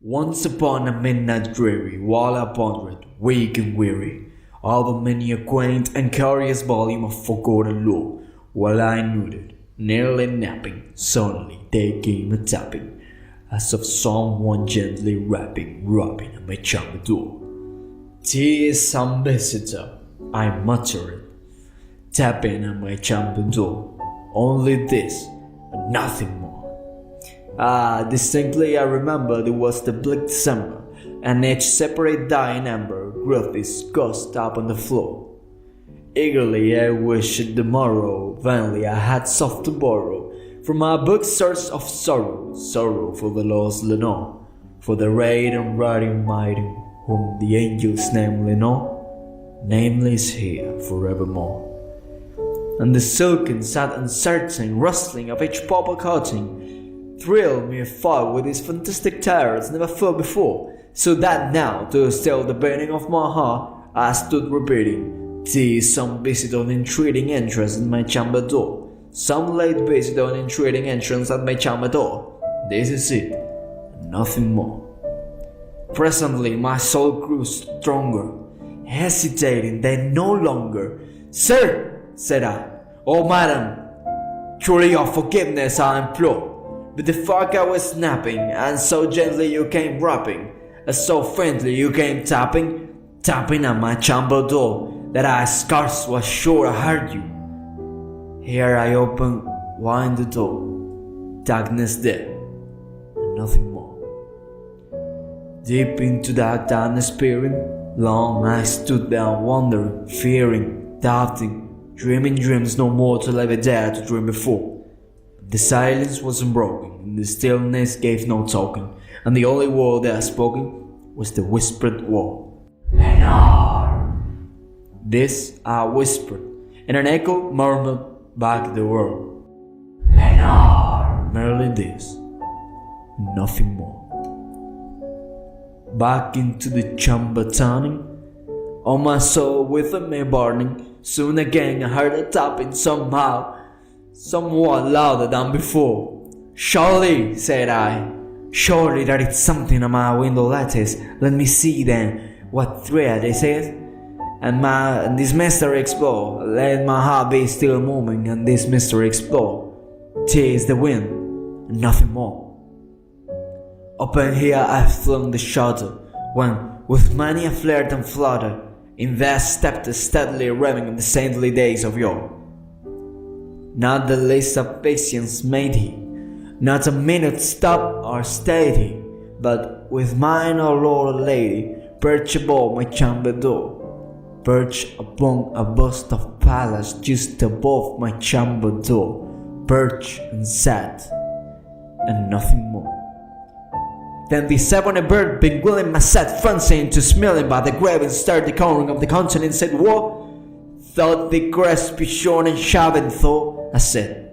Once upon a midnight dreary, while I pondered, weak and weary, over many a quaint and curious volume of forgotten lore, while I nodded, nearly napping, suddenly there came a tapping, as of someone gently rapping at my chamber door. "'Tis some visitor," I muttered, tapping at my chamber door. Only this, and nothing more. Distinctly I remembered it was the bleak December, and each separate dying ember grew disgust up on the floor. Eagerly I wished the morrow, vainly I had soft to borrow from my book source of sorrow, sorrow for the lost Lenore, for the great and writing mighty, whom the angels name Lenore, nameless here forevermore. And the silken, sad, uncertain rustling of each purple coating thrilled me afar with its fantastic terrors never felt before, so that now, to still the beating of my heart, I stood repeating, "'Tis some visit on entreating entrance at my chamber door, some late visit on entreating entrance at my chamber door. This is it, and nothing more." Presently my soul grew stronger, hesitating then no longer. "Sir," said I, "oh madam, truly your forgiveness I implore. But the fuck I was snapping, and so gently you came rapping, and so faintly you came tapping at my chamber door, that I scarce was sure I heard you. Here I opened wide the door, darkness there, and nothing more. Deep into that darkness peering, long I stood there wondering, fearing, doubting, dreaming dreams no more till I ever dared to dream before. The silence was unbroken, and the stillness gave no token, and the only word that had spoken was the whispered word, "Lenore." This I whispered, and an echo murmured back the word, "Lenore." Merely this, nothing more. Back into the chamber turning, on my soul within me burning, soon again I heard a tapping somehow, somewhat louder than before. "Surely," said I, "surely there is something on my window lattice. Let me see then what thread is it, and this mystery explore. Let my heart be still moving, and this mystery explore. 'Tis the wind, and nothing more." Open here I flung the shutter, when, with many a flirt and flutter, in there stepped the steadily raving the saintly days of yore. Not the least of patience made he, not a minute stop or stayed he, but with mine, O Lord and Lady, perched above my chamber door, perched upon a bust of Pallas just above my chamber door, perched and sat, and nothing more. Then this ebony bird, beguiling my sad fancy into smiling by the grave and stirred the cornering of the continent, said, "What? Thought the grass be shorn and shaven, though?" I said,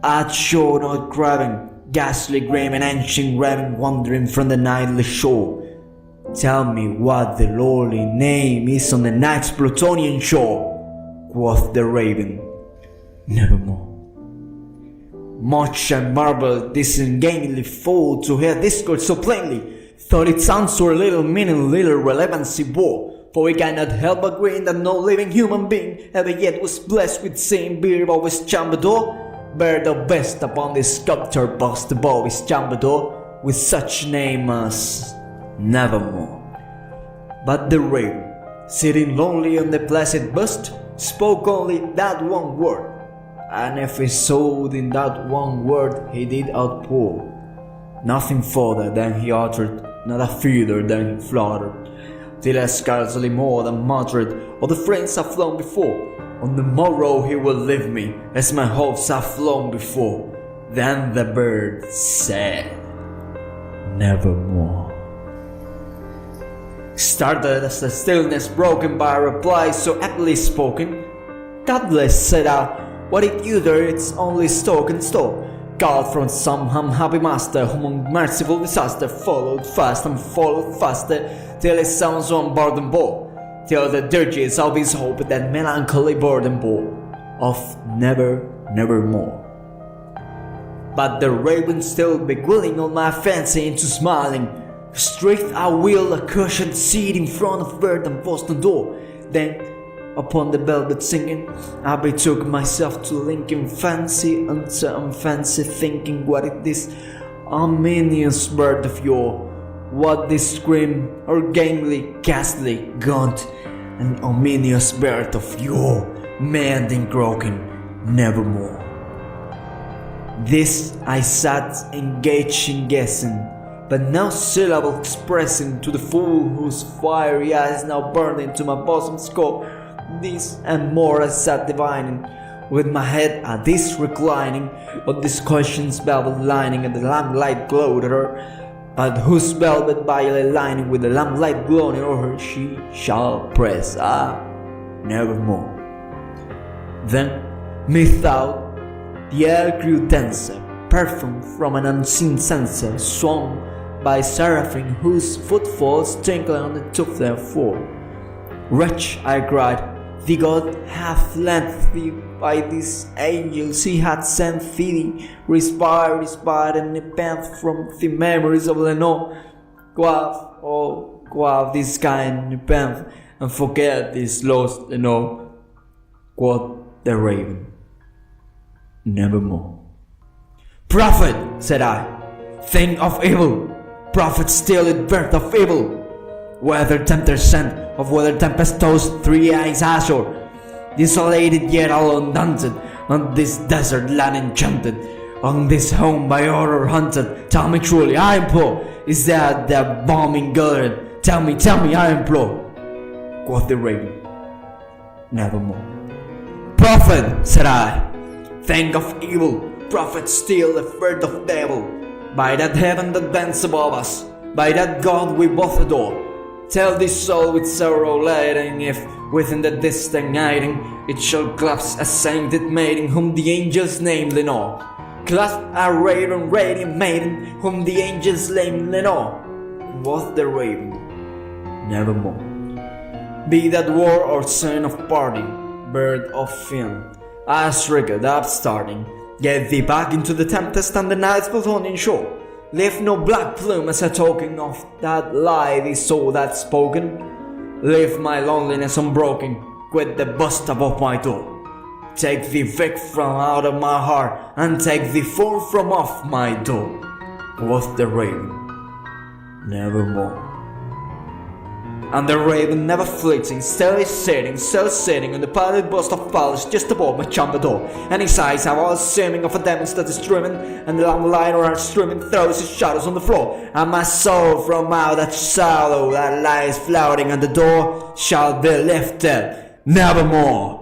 "I'd sure not grabbing, ghastly grim and ancient raving, wandering from the nightly shore. Tell me what the lordly name is on the night's Plutonian shore," quoth the raven. "Nevermore." Much I marveled this ungainly fool to hear discourse so plainly, thought its answer little meaning, little relevancy bore. For we cannot help agreeing that no living human being ever yet was blessed with seeing beer above his chamber door, bear the best upon this sculpture bust above his chamber door, with such name as Nevermore. But the raven, sitting lonely on the placid bust, spoke only that one word, and if he sowed in that one word he did outpour. Nothing further than he uttered, not a further than he fluttered, till I scarcely more than muttered, "All the friends have flown before. On the morrow he will leave me, as my hopes have flown before." Then the bird said, "Nevermore." Startled as the stillness broken by a reply so aptly spoken, "Doubtless," said I, "what it utter its only stock and store, called from some unhappy master, whom unmerciful disaster followed fast and followed faster, till his sounds on burden bore, till the dirges of his hope that melancholy burden bore, of never, nevermore." But the raven still beguiling on my fancy into smiling, Straight I will a cushioned seat in front of bird and post and door. Then, upon the velvet singing, I betook myself to Lincoln fancy unto fancy thinking what it is ominous bird of yore, what this grim, ungainly, ghastly, gaunt, and ominous bird of yore, mad and croaking, nevermore. This I sat engaged in guessing, but no syllable expressing to the fool whose fiery eyes now burned into my bosom's core. This and more I sat divining, with my head at this reclining, but this question's velvet lining and the lamplight glowed at her, but whose velvet violet lining with the lamplight glowing o'er her she shall press, nevermore. Then, methought, the air grew denser, perfumed from an unseen censer, swung by seraphim whose footfalls tinkle on the top therefore. Wretch, I cried, the God hath lent thee by these angels he hath sent thee, respire, and nepenthe from the memories of Lenore. Quaff this kind nepenthe, and forget this lost Lenore. Quoth the Raven, nevermore. Prophet, said I, thing of evil, prophet still in birth of evil, whether tempter sent, of whether tempestuous 3 eyes Azure, desolated yet all undaunted, on this desert land enchanted, on this home by horror hunted. Tell me truly, I implore, is that the bombing garden? Tell me, I implore. Quoth the Raven, nevermore. Prophet, said I, thing of evil, prophet still the birth of devil, by that heaven that bends above us, by that God we both adore. Tell this soul with sorrow laden, if within the distant hiding it shall clasp a sainted maiden whom the angels name Lenore. Clasp a radiant maiden whom the angels name Lenore. Quoth the Raven, nevermore. Be that war or son of parting, bird of film, as rigged upstarting, get thee back into the tempest and the night's plutonian shore. Leave no black plume as a token of that lie thee soul that spoken. Leave my loneliness unbroken, quit the bust above my door. Take thee Vic from out of my heart, and take thee forth from off my door. Quoth the Raven, nevermore. And the Raven never fleeting, still sitting on the padded bust of palace just above my chamber door, and his eyes have all seeming of a demon that is streaming, and the lamplight or her streaming throws his shadows on the floor, and my soul from out that shallow that lies floating on the door shall be lifted nevermore.